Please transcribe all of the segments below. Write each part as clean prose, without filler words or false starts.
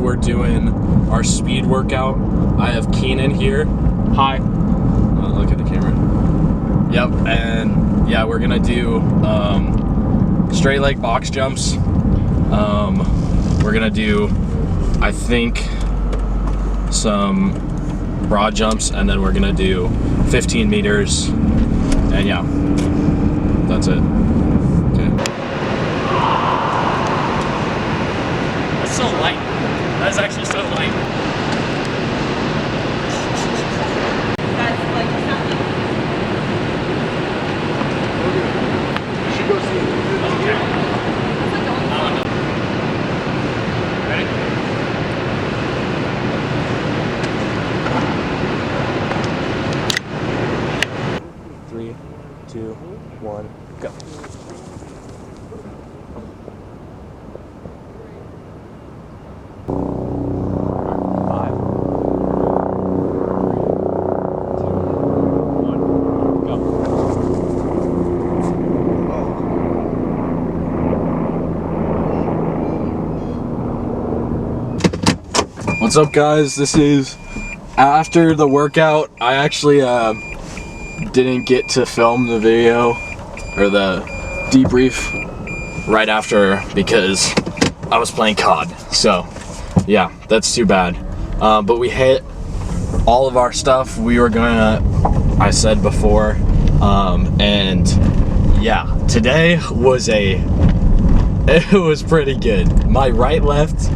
we're doing our speed workout. I have Keenan here. Hi. Look at the camera. Yep, and yeah, we're gonna do straight leg box jumps. We're gonna do, I think, some broad jumps, and then we're gonna do 15 meters, and yeah, that's it. Okay. That's so light. That is actually so light. That's like nothing. You should go see it. Okay. Ready? 3, 2, 1, go. What's up, guys? This is after the workout. I actually didn't get to film the video or the debrief right after because I was playing COD. So yeah, that's too bad. But we hit all of our stuff we were gonna, I said before, and yeah, today was it was pretty good. My right left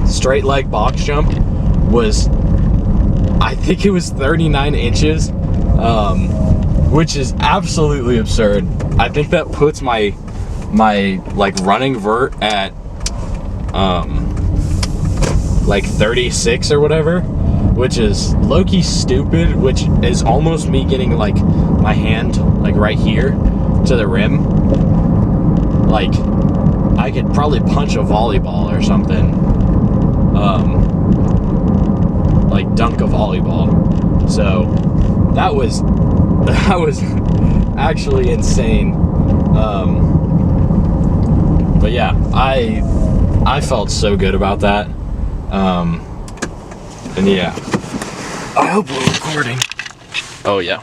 straight leg box jump was, I think it was 39 inches, which is absolutely absurd. I think that puts my like running vert at like 36 or whatever, which is low-key stupid, which is almost me getting like my hand like right here to the rim. Like I could probably punch a volleyball or something. Like dunk a volleyball. So that was actually insane. But yeah, I felt so good about that. And yeah, I hope we're recording. Oh yeah.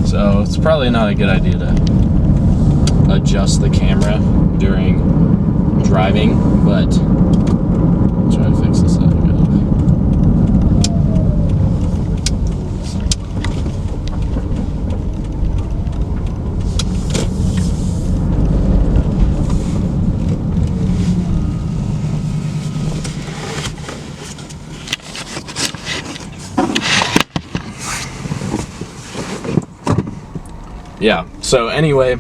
So it's probably not a good idea to adjust the camera during driving, but I'll try to fix this up. Yeah, so anyway,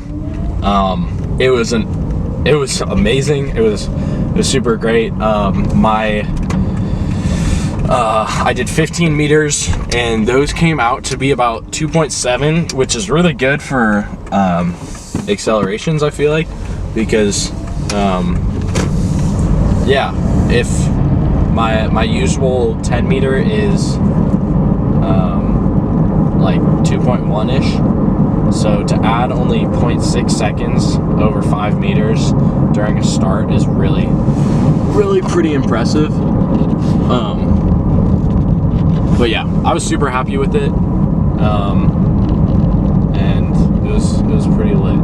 it was amazing. It was super great. I did 15 meters, and those came out to be about 2.7, which is really good for accelerations, I feel like, because yeah, if my usual 10 meter is like 2.1-ish. So to add only 0.6 seconds over 5 meters during a start is really pretty impressive. But yeah, I was super happy with it, and it was pretty lit.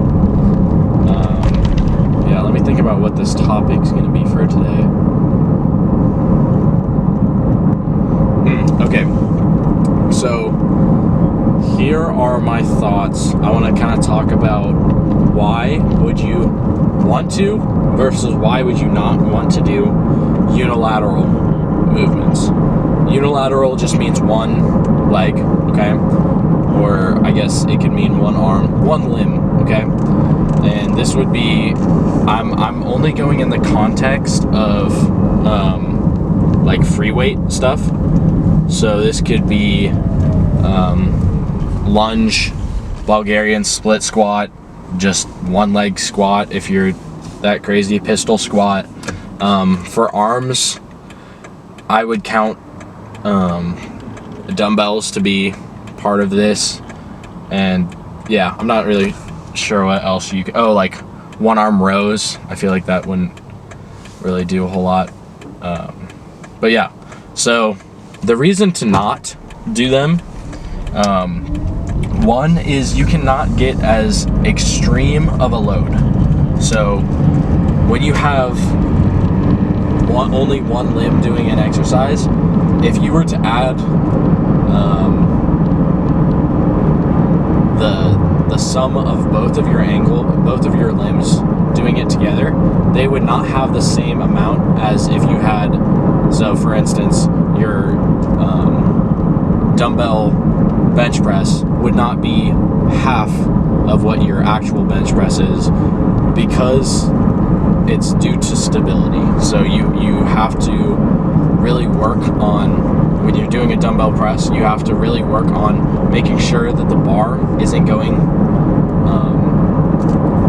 Yeah, let me think about what this topic's gonna be for today. Okay, so here are my thoughts. I want to kind of talk about why would you want to versus why would you not want to do unilateral movements. Unilateral just means one leg, okay? Or I guess it could mean one arm, one limb, okay? And this would be, I'm only going in the context of like free weight stuff. So this could be lunge, Bulgarian split squat, just one leg squat if you're that crazy, pistol squat. For arms, I would count dumbbells to be part of this, and yeah, I'm not really sure what else you could, like one arm rows. I feel like that wouldn't really do a whole lot. But yeah, so the reason to not do them, one is you cannot get as extreme of a load. So when you have only one limb doing an exercise, if you were to add the sum of both of your limbs doing it together, they would not have the same amount as if you had. So for instance, your dumbbell bench press would not be half of what your actual bench press is, because it's due to stability. So you have to really work on, when you're doing a dumbbell press, you have to really work on making sure that the bar isn't going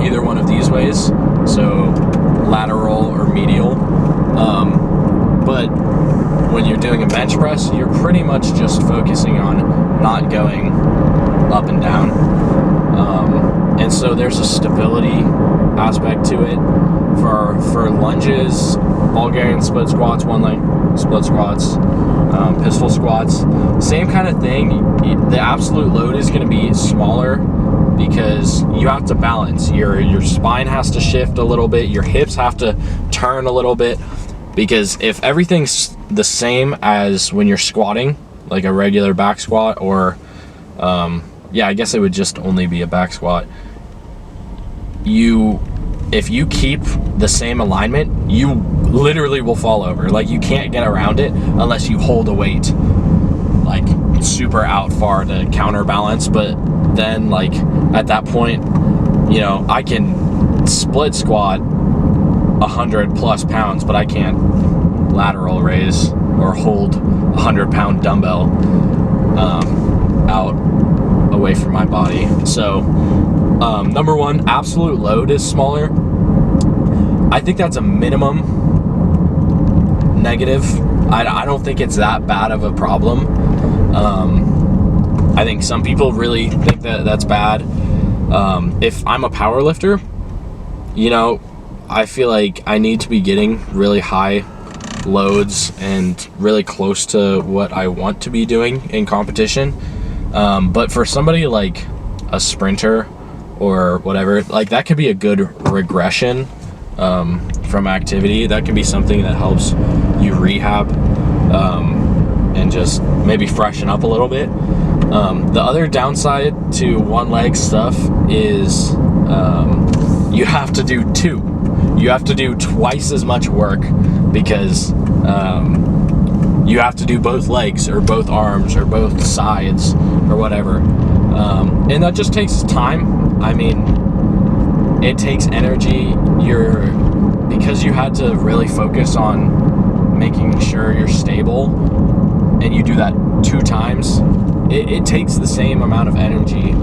either one of these ways, so lateral or medial. But when you're doing a bench press, you're pretty much just focusing on not going up and down. And so there's a stability aspect to it. For lunges, Bulgarian split squats, one leg split squats, pistol squats, same kind of thing. The absolute load is going to be smaller because you have to balance. Your spine has to shift a little bit, your hips have to turn a little bit, because if everything's the same as when you're squatting, like a regular back squat, or I guess it would just only be a back squat, if you keep the same alignment, you literally will fall over. Like, you can't get around it unless you hold a weight like super out far to counterbalance. But then, like, at that point, I can split squat 100 plus pounds, but I can't lateral raise or hold 100-pound dumbbell out away from my body. So number one, absolute load is smaller. I think that's a minimum negative. I don't think it's that bad of a problem. I think some people really think that that's bad. If I'm a power lifter, I feel like I need to be getting really high loads and really close to what I want to be doing in competition. But for somebody like a sprinter or whatever, like, that could be a good regression from activity. That can be something that helps you rehab and just maybe freshen up a little bit. The other downside to one leg stuff is you have to do two. You have to do twice as much work, because you have to do both legs or both arms or both sides or whatever. And that just takes time. I mean, it takes energy. Because you had to really focus on making sure you're stable, and you do that 2 times, it takes the same amount of energy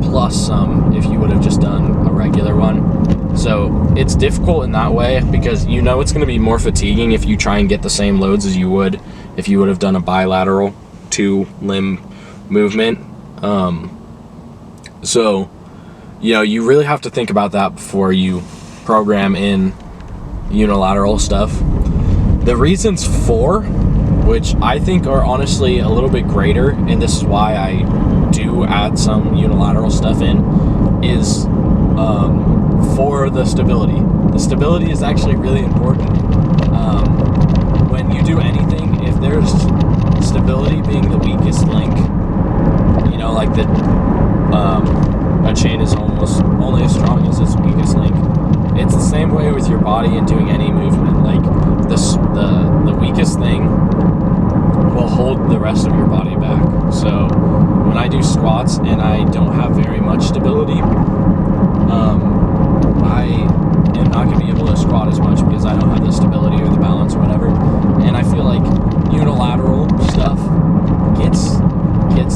plus some if you would have just done a regular one. So it's difficult in that way, because it's going to be more fatiguing if you try and get the same loads as you would if you would have done a bilateral 2-limb movement. So you really have to think about that before you program in unilateral stuff. The reasons for, which I think are honestly a little bit greater, and this is why I do add some unilateral stuff in, is for the stability. The stability is actually really important. When you do anything, if there's stability being the weakest link, like a chain is almost only as strong as its weakest link. It's the same way with your body and doing any movement. Like, the weakest thing will hold the rest of your body back. So when I do squats and I don't have very much stability, I am not going to be able to squat as much because I don't have the stability or the balance or whatever. And I feel like unilateral stuff gets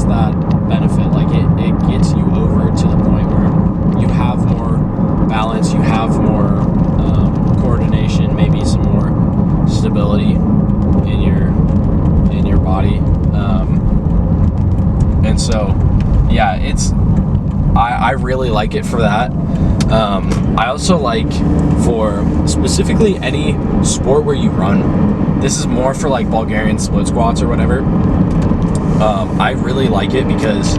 that benefit. Like, it gets you over to the point where you have more balance, you have more coordination, maybe some more stability in your body. And so, yeah, I really like it for that. I also like for specifically any sport where you run. This is more for like Bulgarian split squats or whatever. I really like it because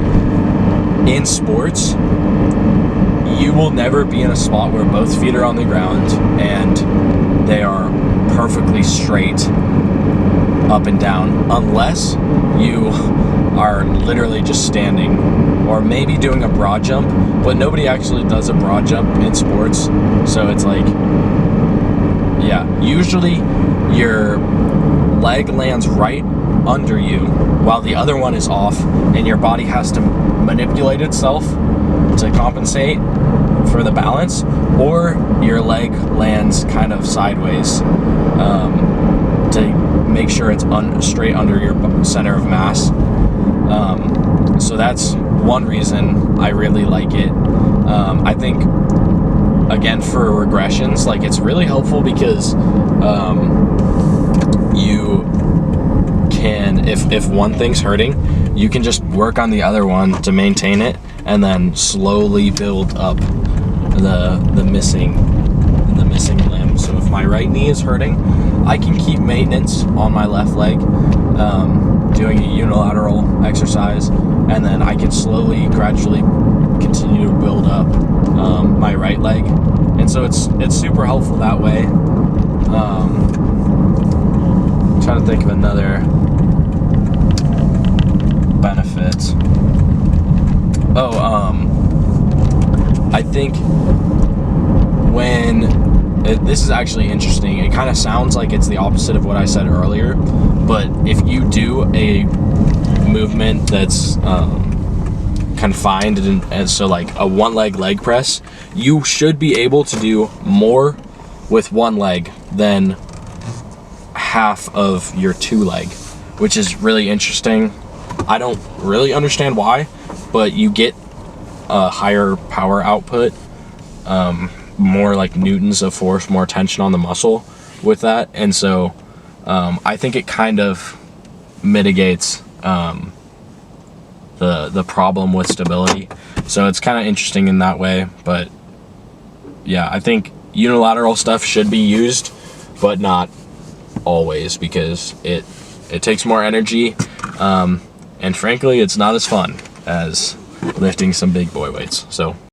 in sports, you will never be in a spot where both feet are on the ground and they are perfectly straight up and down, unless you are literally just standing or maybe doing a broad jump, but nobody actually does a broad jump in sports. So it's like, yeah, usually your leg lands right under you while the other one is off, and your body has to manipulate itself to compensate for the balance, or your leg lands kind of sideways to make sure it's straight under your center of mass. So that's one reason I really like it. I think, again, for regressions, like, it's really helpful because you can, if one thing's hurting, you can just work on the other one to maintain it, and then slowly build up the missing limb. So if my right knee is hurting, I can keep maintenance on my left leg, doing a unilateral exercise, and then I can slowly, gradually continue to build up my right leg. And so it's super helpful that way. I'm trying to think of another benefit. I think this is actually interesting. It kind of sounds like it's the opposite of what I said earlier, but if you do a movement that's confined, and so like a one leg press, you should be able to do more with one leg than half of your two leg, which is really interesting. I don't really understand why, but you get a higher power output, more like newtons of force, more tension on the muscle with that. And so I think it kind of mitigates the problem with stability. So it's kind of interesting in that way. But yeah, I think unilateral stuff should be used, but not always, because it takes more energy, and frankly, it's not as fun as lifting some big boy weights. So